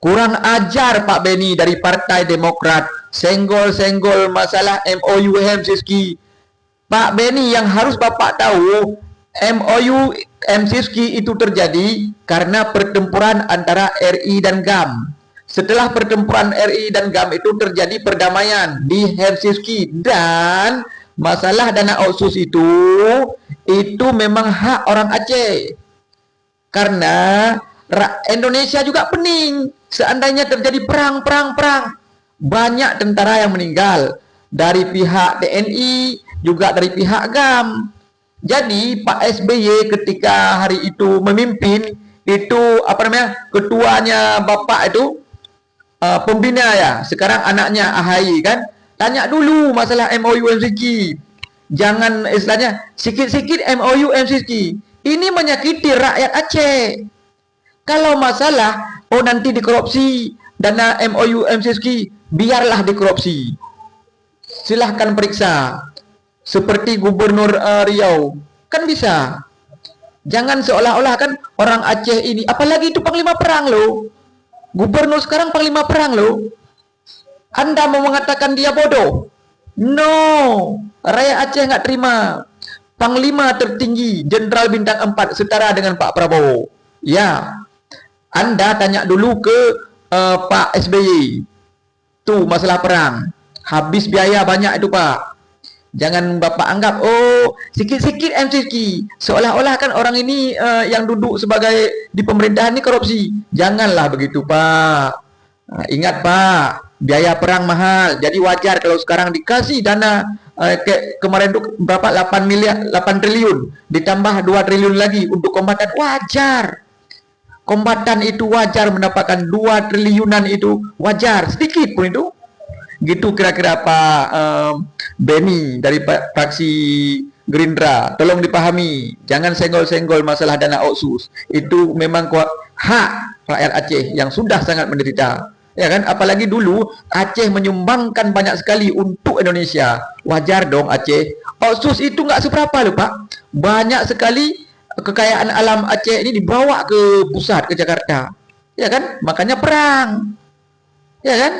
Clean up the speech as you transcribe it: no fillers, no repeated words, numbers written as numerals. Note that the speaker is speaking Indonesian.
Kurang ajar Pak Beni dari Partai Demokrat. Senggol-senggol masalah MOU Hemsiski. Pak Beni, yang harus Bapak tahu, MOU Hemsiski itu terjadi karena pertempuran antara RI dan GAM. Setelah pertempuran RI dan GAM itu terjadi perdamaian di Helsinki, dan masalah dana otsus itu memang hak orang Aceh. Karena Indonesia juga pening. Seandainya terjadi perang, banyak tentara yang meninggal dari pihak TNI, juga dari pihak GAM. Jadi Pak SBY ketika hari itu memimpin, itu ketuanya Bapak itu pembina ya, sekarang anaknya AHY kan, tanya dulu masalah MOU MCQ. Jangan istilahnya sikit-sikit MOU MCQ. Ini menyakiti rakyat Aceh. Kalau masalah nanti dikorupsi dana MOU MCQ, biarlah dikorupsi. Silahkan periksa. Seperti Gubernur Riau kan bisa. Jangan seolah-olah kan orang Aceh ini, apalagi itu panglima perang loh. Gubernur sekarang panglima perang loh. Anda mau mengatakan dia bodoh? No, rakyat Aceh nggak terima. Panglima tertinggi, Jenderal Bintang 4 setara dengan Pak Prabowo. Ya, Anda tanya dulu ke Pak SBY. Tuh masalah perang. Habis biaya banyak itu Pak. Jangan Bapak anggap, sikit-sikit MCQ. Seolah-olah kan orang ini yang duduk sebagai di pemerintahan ini korupsi. Janganlah begitu Pak. Ingat Pak, biaya perang mahal. Jadi wajar kalau sekarang dikasih dana kemarin itu berapa? 8 triliun. Ditambah 2 triliun lagi untuk kombatan. Wajar. Kombatan itu wajar mendapatkan 2 triliunan itu wajar. Sedikit pun itu. Gitu kira-kira Pak Beni dari fraksi Gerindra. Tolong dipahami, jangan senggol-senggol masalah dana otsus. Itu memang hak rakyat Aceh yang sudah sangat menderita. Ya kan, apalagi dulu Aceh menyumbangkan banyak sekali untuk Indonesia. Wajar dong Aceh. Otsus itu nggak seberapa loh Pak. Banyak sekali kekayaan alam Aceh ini dibawa ke pusat, ke Jakarta. Ya kan, makanya perang. Ya kan?